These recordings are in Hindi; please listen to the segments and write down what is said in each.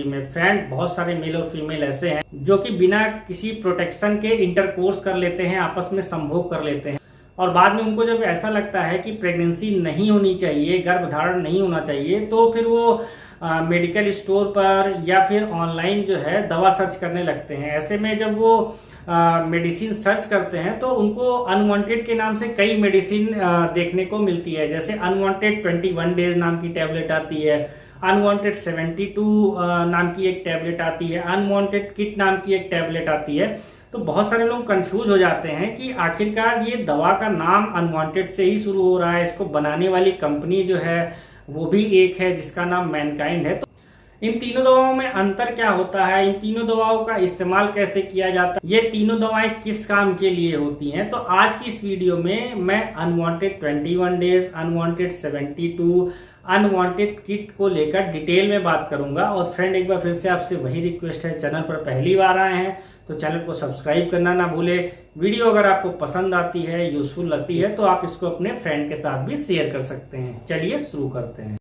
में। फ्रेंड, बहुत सारे मेल और फीमेल ऐसे हैं जो कि बिना किसी प्रोटेक्शन के इंटरकोर्स कर लेते हैं, आपस में संभोग कर लेते हैं, और बाद में उनको जब ऐसा लगता है कि प्रेगनेंसी नहीं होनी चाहिए, गर्भधारण नहीं होना चाहिए, तो फिर वो मेडिकल स्टोर पर या फिर ऑनलाइन जो है दवा सर्च करने लगते हैं। ऐसे में जब वो मेडिसिन सर्च करते हैं तो उनको अनवांटेड के नाम से कई मेडिसिन देखने को मिलती है। जैसे अनवांटेड 21 डेज नाम की टैबलेट आती है, अनवांटेड 72 नाम की एक टैबलेट आती है, अनवांटेड किट नाम की एक टैबलेट आती है। तो बहुत सारे लोग कंफ्यूज हो जाते हैं कि आखिरकार ये दवा का नाम अनवांटेड से ही शुरू हो रहा है, इसको बनाने वाली कंपनी जो है वो भी एक है जिसका नाम मैनकाइंड है। तो इन तीनों दवाओं में अंतर क्या होता है, इन तीनों दवाओं का इस्तेमाल कैसे किया जाता है, ये तीनों दवाएं किस काम के लिए होती हैं, तो आज की इस वीडियो में मैं unwanted 21 days, unwanted 72, unwanted kit को लेकर डिटेल में बात करूंगा। और फ्रेंड, एक बार फिर से आपसे वही रिक्वेस्ट है, चैनल पर पहली बार आए हैं तो चैनल को सब्सक्राइब करना ना भूले। वीडियो अगर आपको पसंद आती है, यूजफुल लगती है, तो आप इसको अपने फ्रेंड के साथ भी शेयर कर सकते हैं। चलिए शुरू करते हैं।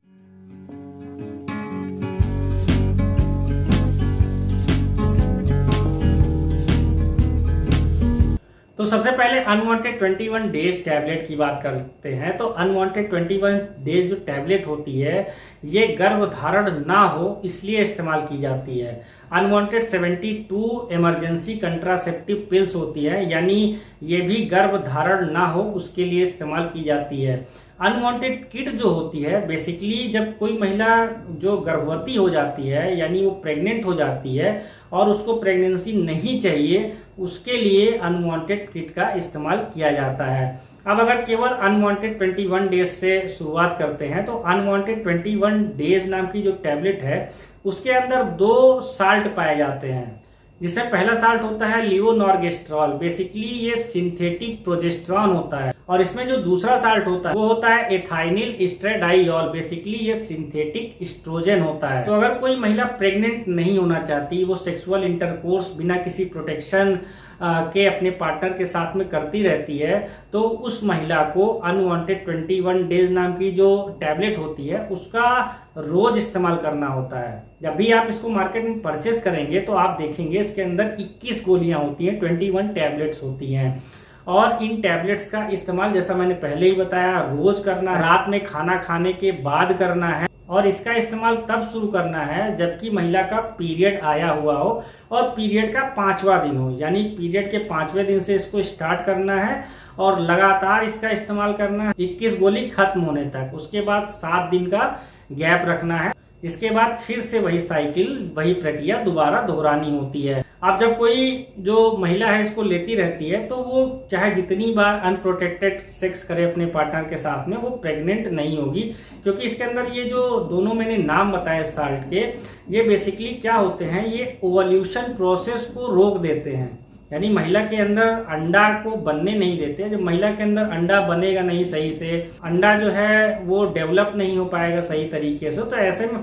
तो सबसे पहले अनवांटेड 21 डेज टैबलेट की बात करते हैं। तो अनवांटेड 21 डेज जो टैबलेट होती है ये गर्भधारण ना हो इसलिए इस्तेमाल की जाती है। अनवांटेड 72 इमरजेंसी कंट्रासेप्टिव पिल्स होती है, यानी ये भी गर्भधारण ना हो उसके लिए इस्तेमाल की जाती है। अनवांटेड किट जो होती है बेसिकली जब कोई महिला जो गर्भवती हो जाती है, यानी वो प्रेग्नेंट हो जाती है और उसको प्रेगनेंसी नहीं चाहिए, उसके लिए अनवांटेड किट का इस्तेमाल किया जाता है। अब अगर केवल अनवांटेड 21 डेज से शुरुआत करते हैं तो अनवांटेड 21 डेज नाम की जो टैबलेट है उसके अंदर 2 साल्ट पाए जाते हैं, जिससे पहला साल्ट होता है लियोनॉर्गेस्ट्रॉल। बेसिकली ये सिंथेटिक प्रोजेस्टेरॉन होता है, और इसमें जो दूसरा साल्ट होता है वो होता है एथाइनिल एस्ट्रेडाइऑल। बेसिकली ये सिंथेटिक एस्ट्रोजन होता है। तो अगर कोई महिला प्रेग्नेंट नहीं होना चाहती, वो सेक्सुअल इंटरकोर्स बिना किसी प्रोटेक्शन के अपने पार्टनर के साथ में करती रहती है, तो उस महिला को अनवांटेड 21 डेज नाम की जो टैबलेट होती है उसका रोज इस्तेमाल करना होता है। जब भी आप इसको मार्केट में परचेस करेंगे तो आप देखेंगे इसके अंदर 21 गोलियां होती हैं, 21 टैबलेट्स होती हैं, और इन टैबलेट्स का इस्तेमाल जैसा मैंने पहले ही बताया रोज करना है, रात में खाना खाने के बाद करना है, और इसका इस्तेमाल तब शुरू करना है जबकि महिला का पीरियड आया हुआ हो और पीरियड का 5वां दिन हो, यानी पीरियड के 5वें दिन से इसको स्टार्ट करना है और लगातार इसका इस्तेमाल करना है 21 गोली खत्म होने तक। उसके बाद 7 दिन का गैप रखना है। इसके बाद फिर से वही साइकिल, वही प्रक्रिया दोबारा दोहरानी होती है। अब जब कोई जो महिला है इसको लेती रहती है तो वो चाहे जितनी बार अनप्रोटेक्टेड सेक्स करे अपने पार्टनर के साथ में, वो प्रेग्नेंट नहीं होगी, क्योंकि इसके अंदर ये जो दोनों मैंने नाम बताए साल्ट के, ये बेसिकली क्या होते हैं, ये ओवल्यूशन प्रोसेस को रोक देते हैं, यानी महिला के अंदर अंडा को बनने नहीं देते। जब महिला के अंदर अंडा बनेगा नहीं सही से, अंडा जो है वो डेवलप नहीं हो पाएगा सही तरीके से, तो ऐसे में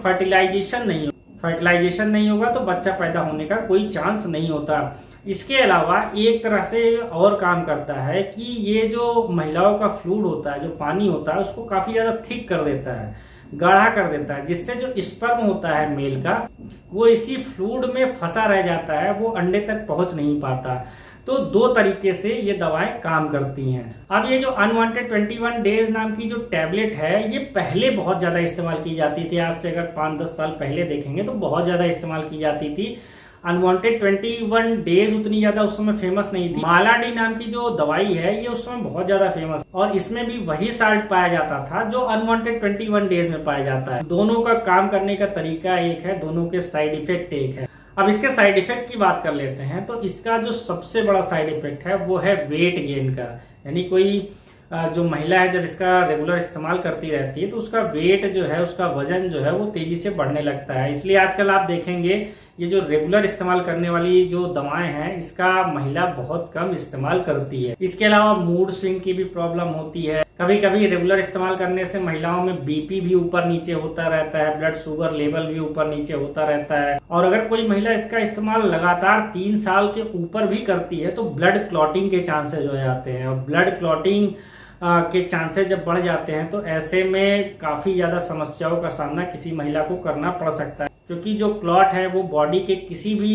फर्टिलाइजेशन नहीं होगा तो बच्चा पैदा होने का कोई चांस नहीं होता। इसके अलावा एक तरह से और काम करता है कि ये जो महिलाओं का फ्लूइड होता है, जो पानी होता है, उसको काफी ज्यादा थिक कर देता है, गाढ़ा कर देता है, जिससे जो स्पर्म होता है मेल का वो इसी फ्लूइड में फंसा रह जाता है, वो अंडे तक पहुंच नहीं पाता। तो 2 तरीके से ये दवाएं काम करती हैं। अब ये जो अनवांटेड 21 डेज नाम की जो टैबलेट है ये पहले बहुत ज्यादा इस्तेमाल की जाती थी। आज से अगर 5-10 साल पहले देखेंगे तो बहुत ज्यादा इस्तेमाल की जाती थी। अनवांटेड 21 डेज उतनी ज्यादा उस समय फेमस नहीं थी। मालाडी नाम की जो दवाई है ये उस समय बहुत ज्यादा फेमस, और इसमें भी वही साल्ट पाया जाता था जो अनवांटेड 21 डेज में पाया जाता है। दोनों का काम करने का तरीका एक है, दोनों के साइड इफेक्ट एक है। अब इसके साइड इफेक्ट की बात कर लेते हैं। तो इसका जो सबसे बड़ा साइड इफेक्ट है वो है वेट गेन का, यानी कोई जो महिला है जब इसका रेगुलर इस्तेमाल करती रहती है तो उसका वेट जो है, उसका वजन जो है वो तेजी से बढ़ने लगता है। इसलिए आजकल आप देखेंगे ये जो रेगुलर इस्तेमाल करने वाली जो दवाएं हैं इसका महिला बहुत कम इस्तेमाल करती है। इसके अलावा मूड स्विंग की भी प्रॉब्लम होती है। कभी कभी रेगुलर इस्तेमाल करने से महिलाओं में बीपी भी ऊपर नीचे होता रहता है, ब्लड शुगर लेवल भी ऊपर नीचे होता रहता है। और अगर कोई महिला इसका इस्तेमाल लगातार 3 साल के ऊपर भी करती है तो ब्लड क्लॉटिंग के चांसेस हो जाते हैं, और ब्लड क्लॉटिंग के चांसेस जब बढ़ जाते हैं तो ऐसे में काफी ज्यादा समस्याओं का सामना किसी महिला को करना पड़ सकता है। क्योंकि जो क्लॉट है वो बॉडी के किसी भी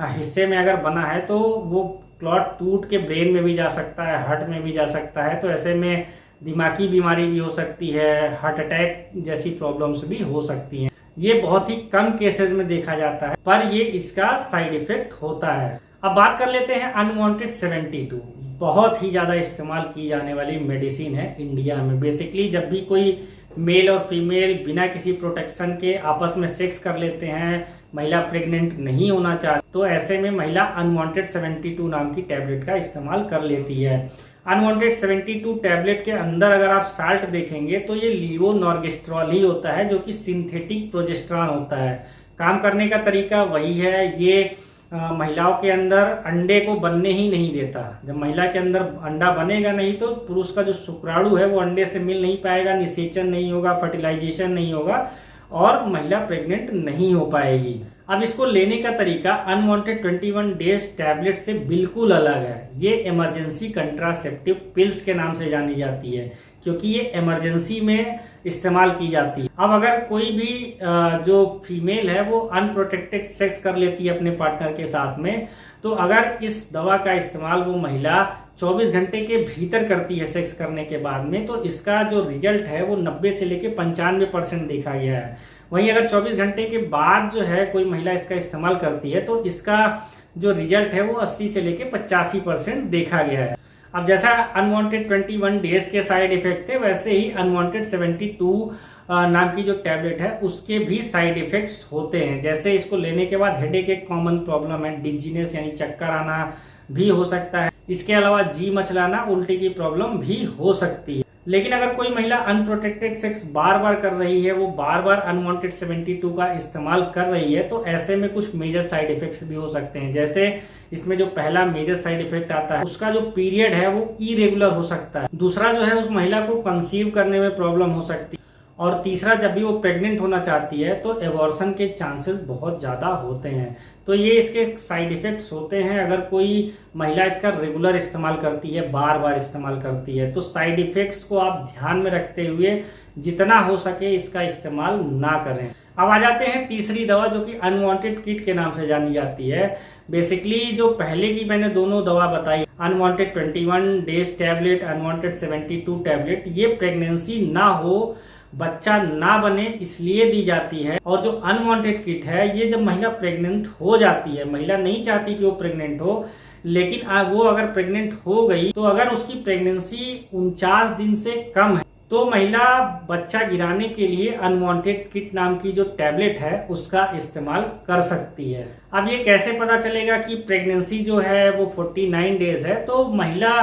हिस्से में अगर बना है तो वो क्लॉट टूट के ब्रेन में भी जा सकता है, हार्ट में भी जा सकता है। तो ऐसे में दिमागी बीमारी भी हो सकती है, हार्ट अटैक जैसी प्रॉब्लम्स भी हो सकती हैं। ये बहुत ही कम केसेस में देखा जाता है, पर ये इसका साइड इफेक्ट होता है। अब बात कर लेते हैं अनवांटेड 72। बहुत ही ज्यादा इस्तेमाल की जाने वाली मेडिसिन है इंडिया में। बेसिकली जब भी कोई मेल और फीमेल बिना किसी प्रोटेक्शन के आपस में सेक्स कर लेते हैं, महिला प्रेग्नेंट नहीं होना चाहती, तो ऐसे में महिला अनवांटेड 72 नाम की टैबलेट का इस्तेमाल कर लेती है। अनवांटेड 72 टैबलेट के अंदर अगर आप साल्ट देखेंगे तो ये लीवोनॉर्गेस्ट्रॉल ही होता है, जो कि सिंथेटिक प्रोजेस्टेरॉन होता है। काम करने का तरीका वही है। ये महिलाओं के अंदर अंडे को बनने ही नहीं देता। जब महिला के अंदर अंडा बनेगा नहीं तो पुरुष का जो शुक्राणु है वो अंडे से मिल नहीं पाएगा, निषेचन नहीं होगा, फर्टिलाइजेशन नहीं होगा और महिला प्रेग्नेंट नहीं हो पाएगी। अब इसको लेने का तरीका अनवांटेड 21 डेज टैबलेट से बिल्कुल अलग है। ये इमरजेंसी कंट्रासेप्टिव पिल्स के नाम से जानी जाती है, क्योंकि ये इमरजेंसी में इस्तेमाल की जाती है। अब अगर कोई भी जो फीमेल है वो अनप्रोटेक्टेड सेक्स कर लेती है अपने पार्टनर के साथ में, तो अगर इस दवा का इस्तेमाल वो महिला 24 घंटे के भीतर करती है सेक्स करने के बाद में, तो इसका जो रिजल्ट है वो 90 से लेकर 95% देखा गया है। वहीं अगर 24 घंटे के बाद जो है कोई महिला इसका इस्तेमाल करती है तो इसका जो रिजल्ट है वो 80 से लेकर 85% देखा गया है। अब जैसा अनवांटेड 21 डेज के साइड इफेक्ट थे, वैसे ही अनवांटेड 72 नाम की जो टैबलेट है उसके भी साइड इफेक्ट्स होते हैं। जैसे इसको लेने के बाद हेडेक एक कॉमन प्रॉब्लम है, डिजीनेस यानी चक्कर आना भी हो सकता है। इसके अलावा जी मचलाना, उल्टी की प्रॉब्लम भी हो सकती है। लेकिन अगर कोई महिला अनप्रोटेक्टेड सेक्स बार बार कर रही है, वो बार बार अनवांटेड 72 का इस्तेमाल कर रही है, तो ऐसे में कुछ मेजर साइड इफेक्ट्स भी हो सकते हैं। जैसे इसमें जो पहला मेजर साइड इफेक्ट आता है, उसका जो पीरियड है वो इरेगुलर हो सकता है। दूसरा जो है, उस महिला को कंसीव करने में प्रॉब्लम हो सकती है। और तीसरा, जब भी वो प्रेग्नेंट होना चाहती है तो एबॉर्शन के चांसेस बहुत ज्यादा होते हैं। तो ये इसके साइड इफेक्ट्स होते हैं अगर कोई महिला इसका रेगुलर इस्तेमाल करती है, बार बार इस्तेमाल करती है। तो साइड इफेक्ट्स को आप ध्यान में रखते हुए जितना हो सके इसका इस्तेमाल ना करें। अब आ जाते हैं तीसरी दवा, जो कि अनवांटेड किट के नाम से जानी जाती है। बेसिकली जो पहले की मैंने दोनों दवा बताई, unwanted 21 days tablet, unwanted 72 tablet, ये प्रेगनेंसी ना हो, बच्चा ना बने इसलिए दी जाती है। और जो अनवांटेड किट है, ये जब महिला प्रेग्नेंट हो जाती है, महिला नहीं चाहती कि वो प्रेग्नेंट हो, लेकिन वो अगर प्रेग्नेंट हो गई तो अगर उसकी प्रेगनेंसी 49 दिन से कम है तो महिला बच्चा गिराने के लिए अनवांटेड किट नाम की जो टैबलेट है उसका इस्तेमाल कर सकती है। अब ये कैसे पता चलेगा कि प्रेगनेंसी जो है वो 49 डेज है? तो महिला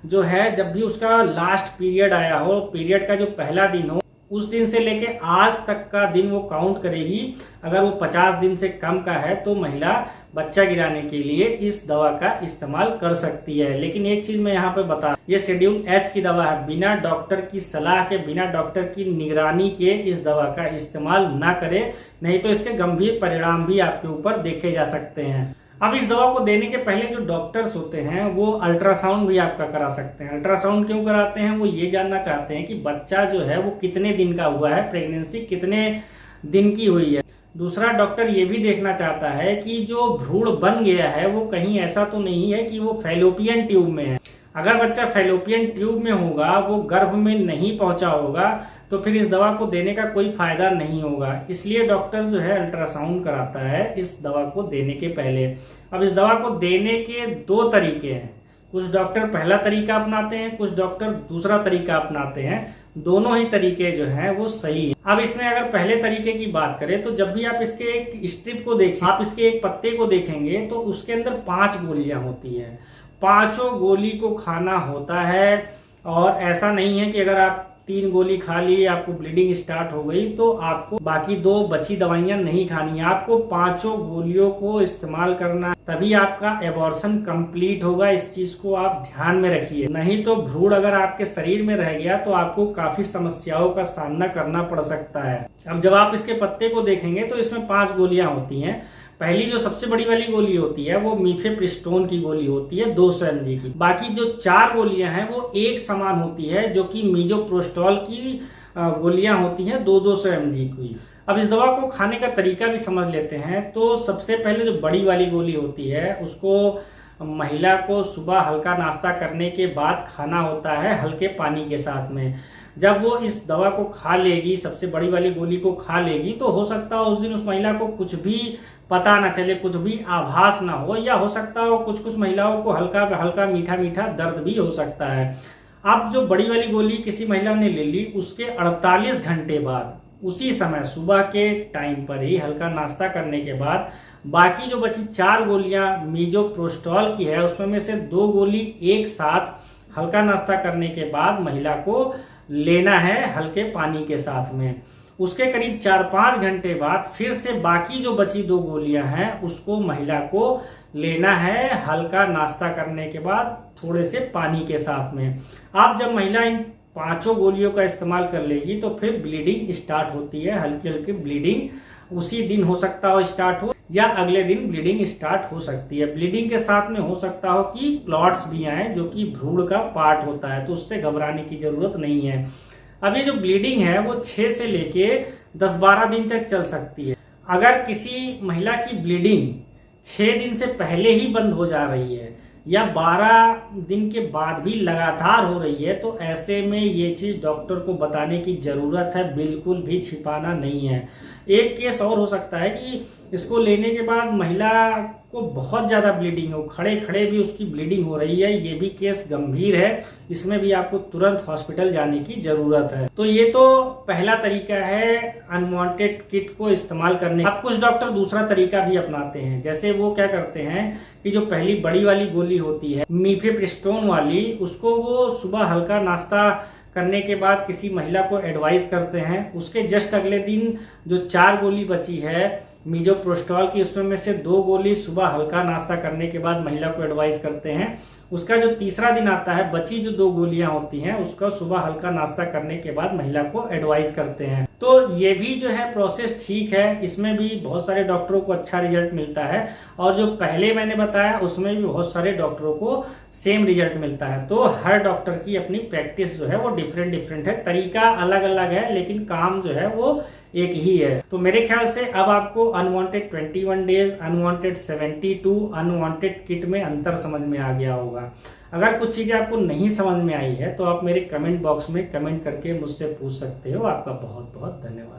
जो है, जब भी उसका लास्ट पीरियड आया हो, पीरियड का जो पहला दिन हो, उस दिन से लेके आज तक का दिन वो काउंट करेगी। अगर वो 50 दिन से कम का है तो महिला बच्चा गिराने के लिए इस दवा का इस्तेमाल कर सकती है। लेकिन एक चीज मैं यहाँ पे बता, ये शेड्यूल एच की दवा है। बिना डॉक्टर की सलाह के, बिना डॉक्टर की निगरानी के इस दवा का इस्तेमाल ना करें, नहीं तो इसके गंभीर परिणाम भी आपके ऊपर देखे जा सकते हैं। अब इस दवा को देने के पहले जो डॉक्टर्स होते हैं वो अल्ट्रासाउंड भी आपका करा सकते हैं। अल्ट्रासाउंड क्यों कराते हैं? वो ये जानना चाहते हैं कि बच्चा जो है वो कितने दिन का हुआ है, प्रेगनेंसी कितने दिन की हुई है। दूसरा, डॉक्टर ये भी देखना चाहता है कि जो भ्रूण बन गया है वो कहीं ऐसा तो नहीं है कि वो फैलोपियन ट्यूब में है। अगर बच्चा फैलोपियन ट्यूब में होगा, वो गर्भ में नहीं पहुंचा होगा, तो फिर इस दवा को देने का कोई फायदा नहीं होगा। इसलिए डॉक्टर जो है अल्ट्रासाउंड कराता है इस दवा को देने के पहले। अब इस दवा को देने के 2 तरीके हैं। कुछ डॉक्टर पहला तरीका अपनाते हैं, कुछ डॉक्टर दूसरा तरीका अपनाते हैं। दोनों ही तरीके जो हैं वो सही है। अब इसमें अगर पहले तरीके की बात करें तो जब भी आप इसके एक स्ट्रिप को देखें, आप इसके एक पत्ते को देखेंगे तो उसके अंदर 5 गोलियां होती हैं। 5 गोली को खाना होता है। और ऐसा नहीं है कि अगर आप 3 गोली खा ली, आपको ब्लीडिंग स्टार्ट हो गई तो आपको बाकी 2 बची दवाइयां नहीं खानी है। आपको 5 गोलियों को इस्तेमाल करना, तभी आपका एबॉर्शन कंप्लीट होगा। इस चीज को आप ध्यान में रखिए। नहीं तो भ्रूण अगर आपके शरीर में रह गया तो आपको काफी समस्याओं का सामना करना पड़ सकता है। अब जब आप इसके पत्ते को देखेंगे तो इसमें 5 गोलियां होती हैं। पहली जो सबसे बड़ी वाली गोली होती है वो मीफेप्रिस्टोन की गोली होती है 200 mg की। बाकी जो 4 गोलियां हैं वो एक समान होती है, जो कि मीजोप्रोस्टॉल की गोलियां होती हैं 200 mg की। अब इस दवा को खाने का तरीका भी समझ लेते हैं। तो सबसे पहले जो बड़ी वाली गोली होती है उसको महिला को सुबह हल्का नाश्ता करने के बाद खाना होता है हल्के पानी के साथ में। जब वो इस दवा को खा लेगी, सबसे बड़ी वाली गोली को खा लेगी, तो हो सकता है उस दिन उस महिला को कुछ भी पता ना चले, कुछ भी आभास ना हो, या हो सकता हो कुछ कुछ महिलाओं को हल्का हल्का मीठा मीठा दर्द भी हो सकता है। अब जो बड़ी वाली गोली किसी महिला ने ले ली, उसके 48 घंटे बाद उसी समय सुबह के टाइम पर ही हल्का नाश्ता करने के बाद बाकी जो बची 4 गोलियां मीजोप्रोस्टॉल की है, उसमें में से 2 गोली एक साथ हल्का नाश्ता करने के बाद महिला को लेना है हल्के पानी के साथ में। उसके करीब 4-5 घंटे बाद फिर से बाकी जो बची 2 गोलियां हैं उसको महिला को लेना है हल्का नाश्ता करने के बाद थोड़े से पानी के साथ में। अब जब महिला इन 5 गोलियों का इस्तेमाल कर लेगी तो फिर ब्लीडिंग स्टार्ट होती है, हल्की हल्की ब्लीडिंग उसी दिन हो सकता हो स्टार्ट हो, या अगले दिन ब्लीडिंग स्टार्ट हो सकती है। ब्लीडिंग के साथ में हो सकता हो कि क्लॉट्स भी आए, जो कि भ्रूण का पार्ट होता है, तो उससे घबराने की जरूरत नहीं है। अब ये जो ब्लीडिंग है वो 6 से लेके 10-12 दिन तक चल सकती है। अगर किसी महिला की ब्लीडिंग 6 दिन से पहले ही बंद हो जा रही है या 12 दिन के बाद भी लगातार हो रही है, तो ऐसे में ये चीज डॉक्टर को बताने की जरूरत है, बिल्कुल भी छिपाना नहीं है। एक केस और हो सकता है कि इसको लेने के बाद महिला को बहुत ज्यादा ब्लीडिंग हो, खड़े खड़े भी उसकी ब्लीडिंग हो रही है, ये भी केस गंभीर है, इसमें भी आपको तुरंत हॉस्पिटल जाने की जरूरत है। तो ये तो पहला तरीका है अनवांटेड किट को इस्तेमाल करने। अब कुछ डॉक्टर दूसरा तरीका भी अपनाते हैं, जैसे वो क्या करते हैं कि जो पहली बड़ी वाली गोली होती है मीफेप्रिस्टोन वाली, उसको वो सुबह हल्का नाश्ता करने के बाद किसी महिला को एडवाइस करते हैं। उसके जस्ट अगले दिन जो 4 गोली बची है मीजोप्रोस्टॉल की, उसमें में से 2 गोली सुबह हल्का नाश्ता करने के बाद महिला को एडवाइस करते हैं। उसका जो तीसरा दिन आता है, बची जो 2 गोलियां होती हैं उसका सुबह हल्का नाश्ता करने के बाद महिला को एडवाइस करते हैं। तो ये भी जो है प्रोसेस ठीक है, इसमें भी बहुत सारे डॉक्टरों को अच्छा रिजल्ट मिलता है, और जो पहले मैंने बताया उसमें भी बहुत सारे डॉक्टरों को सेम रिजल्ट मिलता है। तो हर डॉक्टर की अपनी प्रैक्टिस जो है वो डिफरेंट है, तरीका अलग अलग है, लेकिन काम जो है वो एक ही है। तो मेरे ख्याल से अब आपको unwanted 21 days, unwanted 72, unwanted kit में अंतर समझ में आ गया होगा। अगर कुछ चीजें आपको नहीं समझ में आई है तो आप मेरे कमेंट बॉक्स में कमेंट करके मुझसे पूछ सकते हो। आपका बहुत बहुत धन्यवाद।